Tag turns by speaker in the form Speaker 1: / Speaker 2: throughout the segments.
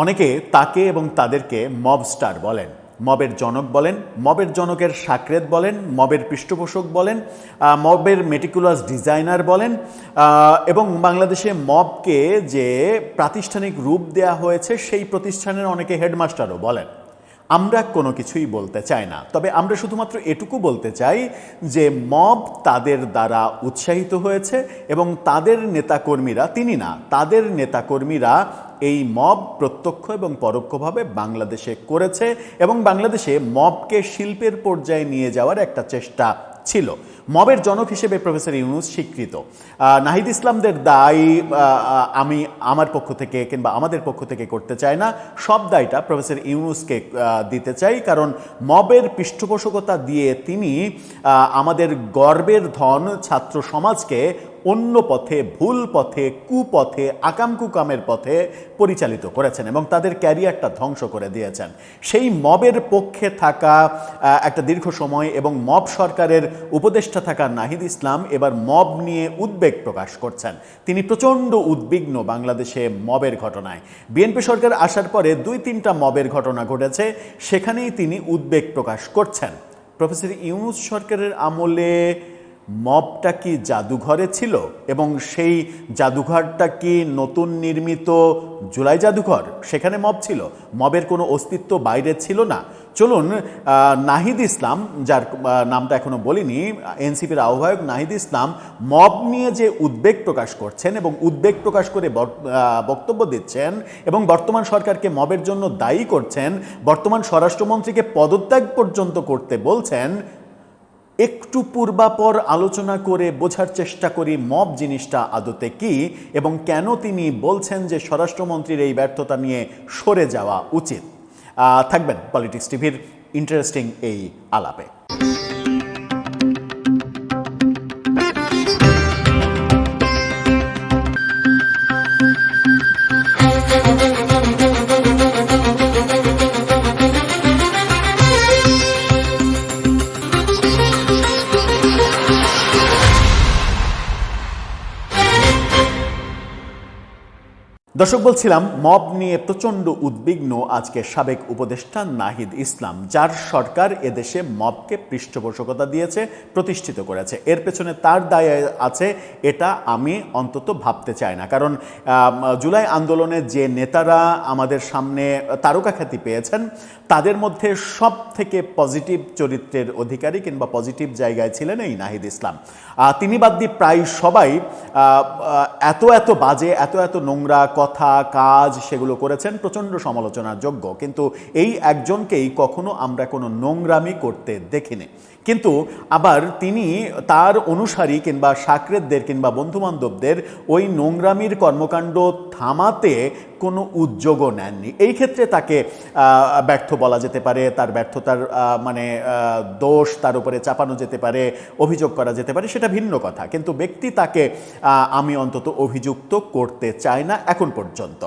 Speaker 1: অনেকে তাকে এবং তাদেরকে মব স্টার বলেন, মবের জনক বলেন, মবের জনকের সাকরেত বলেন, মবের পৃষ্ঠপোষক বলেন, মবের মেটিকুলাস ডিজাইনার বলেন, এবং বাংলাদেশে মবকে যে প্রাতিষ্ঠানিক রূপ দেয়া হয়েছে সেই প্রতিষ্ঠানের অনেকে হেডমাস্টারও বলেন। আমরা কোনো কিছুই বলতে চাই না, তবে আমরা শুধুমাত্র এটুকু বলতে চাই যে মব তাদের দ্বারা উৎসাহিত হয়েছে এবং তাদের নেতাকর্মীরা, তিনি না, তাদের নেতাকর্মীরা এই মব প্রত্যক্ষ এবং পরোক্ষভাবে বাংলাদেশে করেছে এবং বাংলাদেশে মবকে শিল্পের পর্যায়ে নিয়ে যাওয়ার একটা চেষ্টা ছিল। মবের জনক হিসেবে প্রফেসর ইউনূস স্বীকৃত। নাহিদ ইসলামদের দায় আমি আমার পক্ষ থেকে কিংবা আমাদের পক্ষ থেকে করতে চাই না, সব দায়টা প্রফেসর ইউনূসকে দিতে চাই, কারণ মবের পৃষ্ঠপোষকতা দিয়ে তিনি আমাদের গর্বের ধন ছাত্র সমাজকে অন্য পথে, ভুল পথে, কুপথে, আকাম কুকামের পথে পরিচালিত করেছেন এবং তাদের ক্যারিয়ারটা ধ্বংস করে দিয়েছেন। সেই মবের পক্ষে থাকা একটা দীর্ঘ সময় এবং মব সরকারের উপদেষ্টা থাকা নাহিদ ইসলাম এবার মব নিয়ে উদ্বেগ প্রকাশ করছেন। তিনি প্রচণ্ড উদ্বিগ্ন বাংলাদেশে মবের ঘটনায়। বিএনপি সরকার আসার পরে 2-3টা মবের ঘটনা ঘটেছে, সেখানেই তিনি উদ্বেগ প্রকাশ করছেন। প্রফেসর ইউনূস সরকারের আমলে মবটা কি জাদুঘরে ছিল এবং সেই জাদুঘরটা কি নতুন নির্মিত জুলাই জাদুঘর, সেখানে মব ছিল, মবের কোনো অস্তিত্ব বাইরে ছিল না? চলুন নাহিদ ইসলাম, যার নামটা এখনো বলিনি, এনসিপির আহ্বায়ক নাহিদ ইসলাম মব নিয়ে যে উদ্বেগ প্রকাশ করছেন এবং উদ্বেগ প্রকাশ করে বক্তব্য দিচ্ছেন এবং বর্তমান সরকারকে মবের জন্য দায়ী করছেন, বর্তমান স্বরাষ্ট্রমন্ত্রীকে পদত্যাগ পর্যন্ত করতে বলছেন, একটু পূর্বাপর আলোচনা করে বোঝার চেষ্টা করি মব জিনিসটা আদতে কি এবং কেন তিনি বলছেন যে স্বরাষ্ট্রমন্ত্রীর এই ব্যর্থতা নিয়ে সরে যাওয়া উচিত। থাকবেন পলিটিক্স টিভির ইন্টারেস্টিং এই আলাপে। দর্শক, বলছিলাম মব নিয়ে প্রচণ্ড উদ্বিগ্ন আজকে সাবেক উপদেষ্টা নাহিদ ইসলাম, যার সরকার এদেশে মবকে পৃষ্ঠপোষকতা দিয়েছে, প্রতিষ্ঠিত করেছে। এর পেছনে তার দায় আছে, এটা আমি অন্তত ভাবতে চাই না, কারণ জুলাই আন্দোলনে যে নেতারা আমাদের সামনে তারকা খ্যাতি পেয়েছেন তাদের মধ্যে সব থেকে পজিটিভ চরিত্রের অধিকারী কিংবা পজিটিভ জায়গায় ছিলেন এই নাহিদ ইসলাম। তিনি বাদ দিয়ে প্রায় সবাই এত বাজে, এত নোংরা কথা, কাজ সেগুলো করেছেন, প্রচণ্ড সমালোচনার যোগ্য, কিন্তু এই একজনকেই কখনো আমরা কোনো নোংরামি করতে দেখিনি। কিন্তু আবার তিনি তার অনুসারী কিংবা সাকরেতদের কিংবা বন্ধুবান্ধবদের ওই নোংরামির কর্মকাণ্ড থামাতে কোনো উদ্যোগও নেননি। এই ক্ষেত্রে তাকে ব্যর্থ বলা যেতে পারে, তার ব্যর্থতার দোষ তার উপরে চাপানো যেতে পারে, অভিযোগ করা যেতে পারে, সেটা ভিন্ন কথা, কিন্তু ব্যক্তি তাকে আমি অন্তত অভিযুক্ত করতে চাই না এখন পর্যন্ত।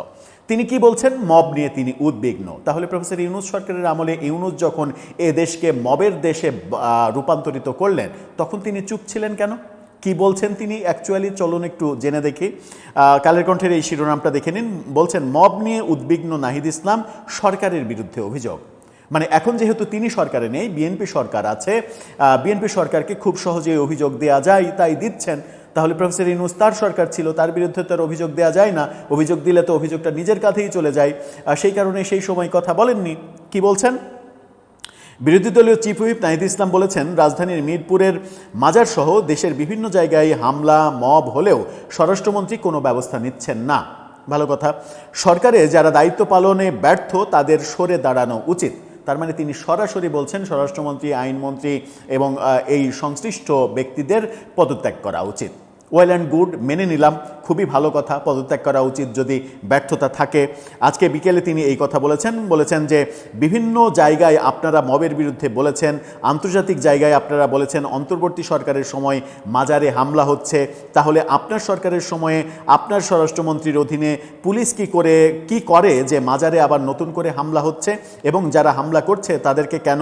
Speaker 1: তিনি কি বলছেন? মব নিয়ে তিনি উদ্বিগ্ন। তাহলে প্রফেসর ইউনূস সরকারের আমলে ইউনূস যখন এ দেশকে মবের দেশে রূপান্তরিত করলেন তখন তিনি চুপ ছিলেন কেন? কি বলছেন তিনি অ্যাকচুয়ালি? চলুন একটু জেনে দেখি। কালের কণ্ঠের এই শিরোনামটা দেখে নিন। বলছেন মব নিয়ে উদ্বিগ্ন নাহিদ ইসলাম, সরকারের বিরুদ্ধে অভিযোগ। মানে এখন যেহেতু তিনি সরকারে নেই, বিএনপি সরকার আছে, বিএনপি সরকারকে খুব সহজেই অভিযোগ দেওয়া যায়, তাই দিচ্ছেন। তাহলে প্রফেসর ইউনূস তার সরকার ছিল, তার বিরুদ্ধে তার অভিযোগ দেওয়া যায় না, অভিযোগ দিলে তো অভিযোগটা নিজের কাছেই চলে যায়, সেই কারণে সেই সময় কথা বলেননি। কি বলছেন? বিরোধী দলীয় চিফ হুইপ নাহিদ ইসলাম বলেছেন, রাজধানীর মিরপুরের মাজারসহ দেশের বিভিন্ন জায়গায় হামলা, মব হলেও স্বরাষ্ট্রমন্ত্রী কোনো ব্যবস্থা নিচ্ছেন না। ভালো কথা। সরকারে যারা দায়িত্ব পালনে ব্যর্থ তাদের সরে দাঁড়ানো উচিত। তার মানে তিনি সরাসরি বলছেন স্বরাষ্ট্রমন্ত্রী, আইনমন্ত্রী এবং এই সংশ্লিষ্ট ব্যক্তিদের পদত্যাগ করা উচিত। ওয়েল অ্যান্ড গুড, মেনে নিলাম, খুবই ভালো কথা, পদত্যাগ করা উচিত যদি ব্যর্থতা থাকে। আজকে বিকেলে তিনি এই কথা বলেছেন যে বিভিন্ন জায়গায় আপনারা মবের বিরুদ্ধে বলেছেন, আন্তর্জাতিক জায়গায় আপনারা বলেছেন অন্তর্বর্তী সরকারের সময় মাজারে হামলা হচ্ছে, তাহলে আপনার সরকারের সময়ে আপনার স্বরাষ্ট্রমন্ত্রীর অধীনে পুলিশ কি করে যে মাজারে আবার নতুন করে হামলা হচ্ছে এবং যারা হামলা করছে তাদেরকে কেন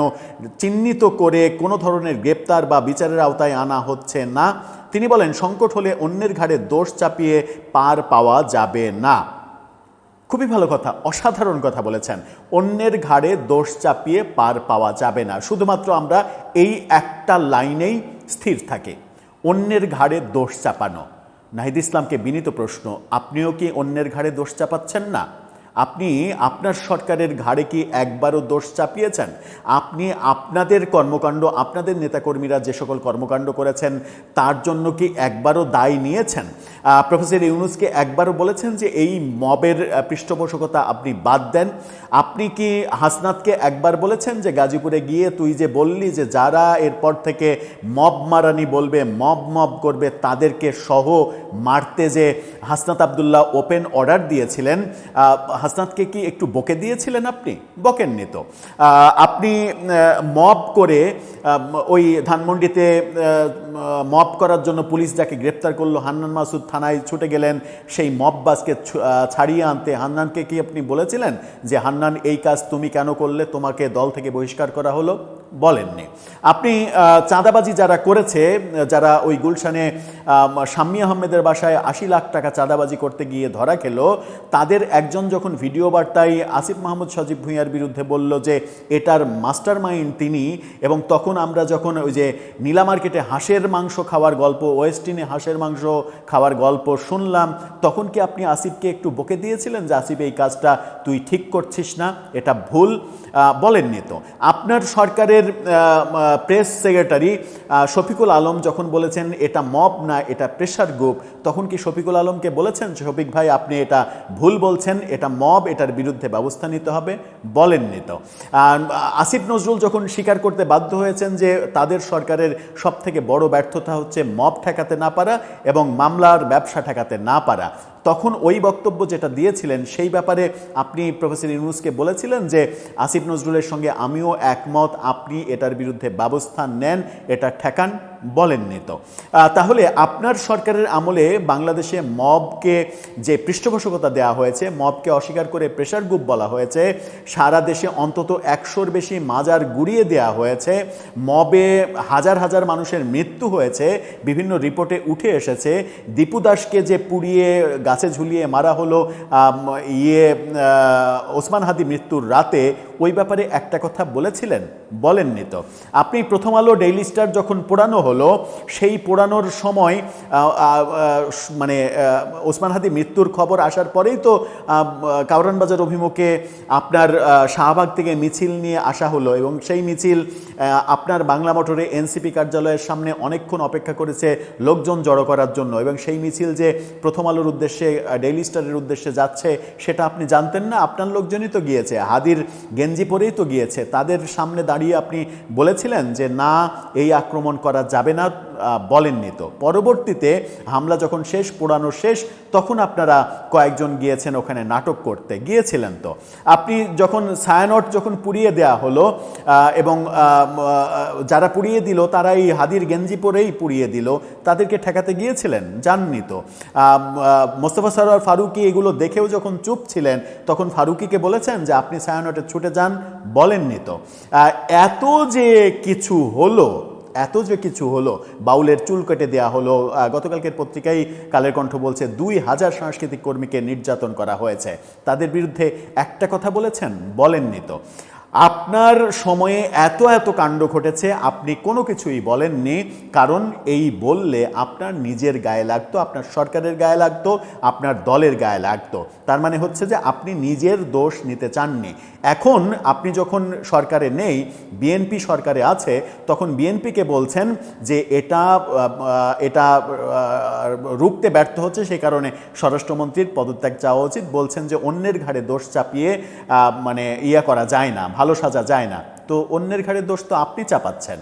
Speaker 1: চিহ্নিত করে কোনো ধরনের গ্রেপ্তার বা বিচারের আওতায় আনা হচ্ছে না? তিনি বলেন, সংকট হলে অন্যের ঘাড়ে দোষ চাপিয়ে পার পাওয়া যাবে না। খুবই ভালো কথা, অসাধারণ কথা বলেছেন। অন্যের ঘাড়ে দোষ চাপিয়ে পার পাওয়া যাবে না, শুধুমাত্র আমরা এই একটা লাইনেই স্থির থাকি, অন্যের ঘাড়ে দোষ চাপানো। নাহিদ ইসলামকে বিনীত প্রশ্ন, আপনিও কি অন্যের ঘাড়ে দোষ চাপাচ্ছেন না? আপনি আপনার সরকারের ঘাড়ে কি একবারও দোষ চাপিয়েছেন? আপনি আপনাদের কর্মকাণ্ড, আপনাদের নেতাকর্মীরা যে সকল কর্মকাণ্ড করেছেন তার জন্য কি একবারও দায় নিয়েছেন? প্রফেসর ইউনূসকে একবারও বলেছেন যে এই মবের পৃষ্ঠপোষকতা আপনি বাদ দেন? আপনি কি হাসনাতকে একবার বলেছেন যে গাজীপুরে গিয়ে তুই যে বললি যে যারা এরপর থেকে মব মারানি বলবে, মব করবে, তাদেরকে সহ মারতে, যে হাসনাত আবদুল্লাহ ওপেন অর্ডার দিয়েছিলেন, হাসনাতকে কি একটু বকে দিয়েছিলেন? আপনি বকেননি তো। আপনি মব করে ওই ধানমন্ডিতে মব করার জন্য পুলিশ যাকে গ্রেপ্তার করলো, হান্নান মাসুদ থানায় ছুটে গেলেন সেই মব বাসকে ছাড়িয়ে আনতে। হান্নানকে কি আপনি বলেছিলেন যে হান্নান এই কাজ তুমি কেন করলে, তোমাকে দল থেকে বহিষ্কার করা হলো? বলেননি। আপনি চাঁদাবাজি যারা করেছে, যারা ওই গুলশানে শাম্মী আহমেদের বাসায় ৮০ লাখ টাকা চাঁদাবাজি করতে গিয়ে ধরা খেলো, তাদের একজন যখন ভিডিও বার্তায় আসিফ মাহমুদ সজীব ভুঁইয়ার বিরুদ্ধে বলল যে এটার মাস্টার মাইন্ড তিনি, এবং তখন আমরা যখন ওই যে নীলা মার্কেটে হাঁসের মাংস খাওয়ার গল্প, ওয়েস্টিনে হাঁসের মাংস খাওয়ার গল্প শুনলাম, তখন কি আপনি আসিফকে একটু বকে দিয়েছিলেন যে আসিফ এই কাজটা তুই ঠিক করছিস না, এটা ভুল? বলেননি তো। আপনার সরকারের প্রেস সেক্রেটারি শফিকুল আলম যখন বলেছেন এটা মব না, এটা প্রেশার গ্রুপ, তখন কি শফিকুল আলমকে বলেছেন শফিক ভাই আপনি এটা ভুল বলছেন, এটা মব, এটার বিরুদ্ধে ব্যবস্থা নিতে হবে? বলেননি তো। আসিফ নজরুল যখন স্বীকার করতে বাধ্য হয়েছেন যে তাদের সরকারের সবথেকে বড় ব্যর্থতা হচ্ছে মব ঠেকাতে না পারা এবং মামলার ব্যবসা ঠেকাতে না পারা, তখন ওই বক্তব্য যেটা দিয়েছিলেন সেই ব্যাপারে আপনি প্রফেসর ইউনূসকে বলেছিলেন যে আসিফ নজরুলের সঙ্গে আমিও একমত, আপনি এটার বিরুদ্ধে ব্যবস্থা নেন, এটা ঠেকান? বলেননি তো। তাহলে আপনার সরকারের আমলে বাংলাদেশে মবকে যে পৃষ্ঠপোষকতা দেওয়া হয়েছে, মবকে অস্বীকার করে প্রেশার গ্রুপ বলা হয়েছে, সারা দেশে অন্তত ১০০-র বেশি মাজার গুড়িয়ে দেওয়া হয়েছে, মবে হাজার হাজার মানুষের মৃত্যু হয়েছে, বিভিন্ন রিপোর্টে উঠে এসেছে, দীপু দাসকে যে পুড়িয়ে গাছে ঝুলিয়ে মারা হলো ওসমান হাদি মৃত্যুর রাতে, ওই ব্যাপারে একটা কথা বলেছিলেন? বলেননি তো। আপনি প্রথম আলো, ডেইলি স্টার যখন পোড়ানো হলো, সেই পোড়ানোর সময় মানে ওসমান হাদি মৃত্যুর খবর আসার পরেই তো কাউরান বাজার অভিমুখে আপনার শাহবাগ থেকে মিছিল নিয়ে আসা হলো, এবং সেই মিছিল আপনার বাংলা মোটরে এনসিপি কার্যালয়ের সামনে অনেকক্ষণ অপেক্ষা করেছে লোকজন জড়ো করার জন্য, এবং সেই মিছিল যে প্রথম আলোর উদ্দেশ্যে, ডেইলি স্টারের উদ্দেশ্যে যাচ্ছে সেটা আপনি জানতেন না? আপনার লোকজনই তো গিয়েছে, হাদির গেঞ্জি পরেই তো গিয়েছে, তাদের সামনে দাঁড়িয়ে আপনি বলেছিলেন যে না এই আক্রমণ করা যাবে না? বলেননি তো। পরবর্তীতে হামলা যখন শেষ, পোড়ানো শেষ, তখন আপনারা কয়েকজন গিয়েছেন ওখানে নাটক করতে, গিয়েছিলেন তো। আপনি যখন ছায়ানট যখন পুড়িয়ে দেয়া হলো, এবং যারা পুড়িয়ে দিল তারা এই হাদির গেঞ্জি পরেই পুড়িয়ে দিল, তাদেরকে ঠেকাতে গিয়েছিলেন? জাননি তো। মোস্তফা সরোয়ার ফারুকী এগুলো দেখেও যখন চুপ ছিলেন, তখন ফারুকীকে বলেছেন যে আপনি ছায়ানটে ছুটে যান? বলেননি তো। এত যে কিছু হলো, বাউলের চুল কেটে দেওয়া হলো, গতকালকের পত্রিকায় কালের কণ্ঠ বলছে ২,০০০ সাংস্কৃতিক কর্মীকে নির্যাতন করা হয়েছে, তাদের বিরুদ্ধে একটা কথা বলেছেন? বলেননি তো। আপনার সময়ে এত কাণ্ড ঘটেছে, আপনি কোনো কিছুই বলেননি, কারণ এই বললে আপনার নিজের গায়ে লাগতো, আপনার সরকারের গায়ে লাগতো, আপনার দলের গায়ে লাগতো। তার মানে হচ্ছে যে আপনি নিজের দোষ নিতে চাননি। এখন আপনি যখন সরকারে নেই, বিএনপি সরকারে আছে, তখন বিএনপিকে বলছেন যে এটা রুখতে ব্যর্থ হচ্ছে, সেই কারণে স্বরাষ্ট্রমন্ত্রীর পদত্যাগ চাওয়া উচিত। বলছেন যে অন্যের ঘাড়ে দোষ চাপিয়ে মানে করা যায় না, ভালো সাজা যায় না। তো অন্যের ঘাড়ে দোষ তো আপনি চাপাচ্ছেন।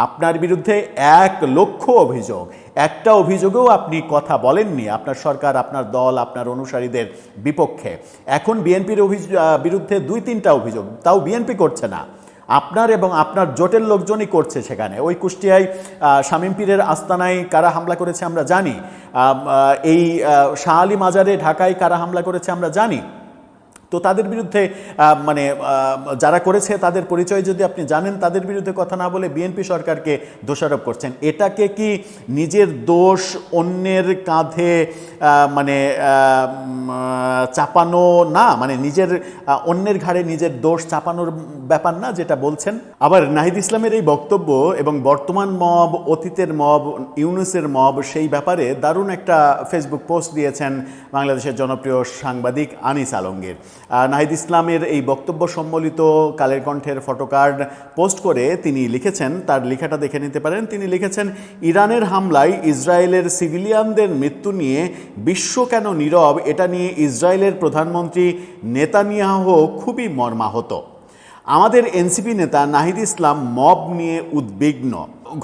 Speaker 1: আপনার বিরুদ্ধে ১,০০,০০০ অভিযোগ, একটা অভিযোগেও আপনি কথা বলেননি আপনার সরকার, আপনার দল, আপনার অনুসারীদের বিপক্ষে। এখন বিএনপির বিরুদ্ধে ২-৩টা অভিযোগ, তাও বিএনপি করছে না, আপনার এবং আপনার জোটের লোকজনই করছে। সেখানে ওই কুষ্টিয়ায় শামীম পীরের আস্তানায় কারা হামলা করেছে আমরা জানি, এই শাহ আলী মাজারে ঢাকায় কারা হামলা করেছে আমরা জানি। তো তাদের বিরুদ্ধে যারা করেছে তাদের পরিচয় যদি আপনি জানেন, তাদের বিরুদ্ধে কথা না বলে বিএনপি সরকারকে দোষারোপ করছেন। এটাকে কি নিজের দোষ অন্যের কাঁধে চাপানো না, নিজের অন্যের ঘাড়ে নিজের দোষ চাপানোর ব্যাপার না যেটা বলছেন? আবার নাহিদ ইসলামের এই বক্তব্য এবং বর্তমান মব, অতীতের মব, ইউনূসের মব, সেই ব্যাপারে দারুণ একটা ফেসবুক পোস্ট দিয়েছেন বাংলাদেশের জনপ্রিয় সাংবাদিক আনিস আলমগীর। নাহিদ ইসলামের এই বক্তব্য সম্বলিত কালের কণ্ঠের ফটোকার্ড পোস্ট করে তিনি লিখেছেন, তার লেখাটা দেখে নিতে পারেন। তিনি লিখেছেন, ইরানের হামলায় ইসরায়েলের সিভিলিয়ানদের মৃত্যু নিয়ে বিশ্ব কেন নীরব, এটা নিয়ে ইসরায়েলের প্রধানমন্ত্রী নেতানিয়াহু খুবই মর্মাহত। আমাদের এনসিপি নেতা নাহিদ ইসলাম মব নিয়ে উদ্বিগ্ন।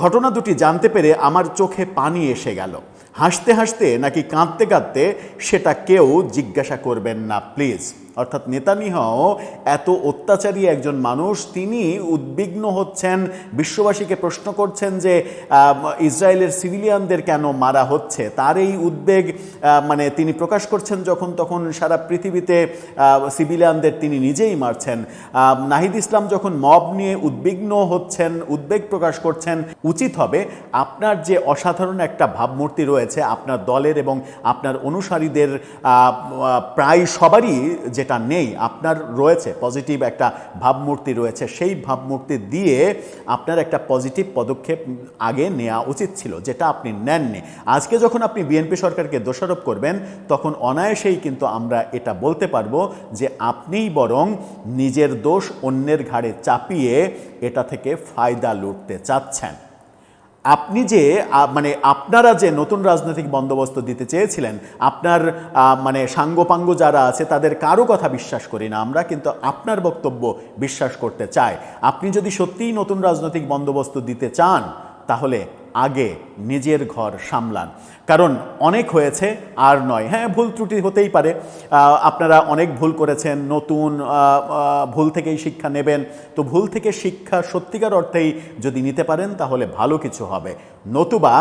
Speaker 1: ঘটনা দুটি জানতে পেরে আমার চোখে পানি এসে গেল। হাসতে হাসতে নাকি কাঁদতে কাঁদতে সেটা কেউ জিজ্ঞাসা করবেন না প্লিজ। অর্থাৎ নেতানিয়াহু এত অত্যাচারী একজন মানুষ, তিনি উদ্বিগ্ন হচ্ছেন, বিশ্ববাসীকে প্রশ্ন করছেন যে ইসরায়েলের সিভিলিয়ানদের কেন মারা হচ্ছে। তার এই উদ্বেগ তিনি প্রকাশ করছেন যখন তখন সারা পৃথিবীতে সিভিলিয়ানদের তিনি নিজেই মারছেন। নাহিদ ইসলাম যখন মব নিয়ে উদ্বিগ্ন হচ্ছেন, উদ্বেগ প্রকাশ করছেন, উচিত হবে আপনার যে অসাধারণ একটা ভাবমূর্তি রয়েছে আপনার দলের এবং আপনার অনুসারীদের প্রায় সবারই যেটা নেই, আপনার রয়েছে পজিটিভ একটা ভাবমূর্তি রয়েছে, সেই ভাবমূর্তি দিয়ে আপনার একটা পজিটিভ পদক্ষেপ আগে নেওয়া উচিত ছিল, যেটা আপনি নেননি। আজকে যখন আপনি বিএনপি সরকারকে দোষারোপ করবেন তখন অনায়াসেই কিন্তু আমরা এটা বলতে পারবো যে আপনিই বরং নিজের দোষ অন্যের ঘাড়ে চাপিয়ে এটা থেকে ফায়দা লুটতে চাচ্ছেন। আপনি যে আপনারা যে নতুন রাজনৈতিক বন্দোবস্ত দিতে চেয়েছিলেন, আপনার সাঙ্গপাঙ্গ যারা আছে তাদের কারো কথা বিশ্বাস করি না আমরা, কিন্তু আপনার বক্তব্য বিশ্বাস করতে চাই। আপনি যদি সত্যিই নতুন রাজনৈতিক বন্দোবস্ত দিতে চান তাহলে আগে নিজের ঘর সামলান, কারণ অনেক হয়েছে আর নয়। হ্যাঁ, ভুল ত্রুটি হতেই পারে, আপনারা অনেক ভুল করেছেন, নতুন ভুল থেকেই শিক্ষা নেবেন। তো ভুল থেকে শিক্ষা সত্যিকার অর্থেই যদি নিতে পারেন তাহলে ভালো কিছু হবে। নতুবা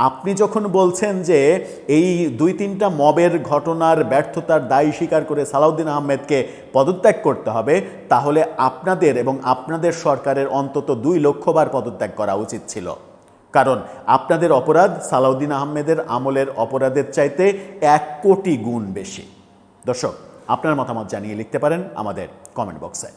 Speaker 1: আপনি যখন বলছেন যে এই 2-3টা মবের ঘটনার ব্যর্থতার দায় স্বীকার করে সালাউদ্দিন আহমেদকে পদত্যাগ করতে হবে, তাহলে আপনাদের এবং আপনাদের সরকারের অন্তত 2 লক্ষ বার পদত্যাগ করা উচিত ছিল, কারণ আপনাদের অপরাধ সালাউদ্দিন আহমেদের আমলের অপরাধের চাইতে 1 কোটি গুণ বেশি। দর্শক, আপনার মতামত জানিয়ে লিখতে পারেন আমাদের কমেন্ট বক্সে।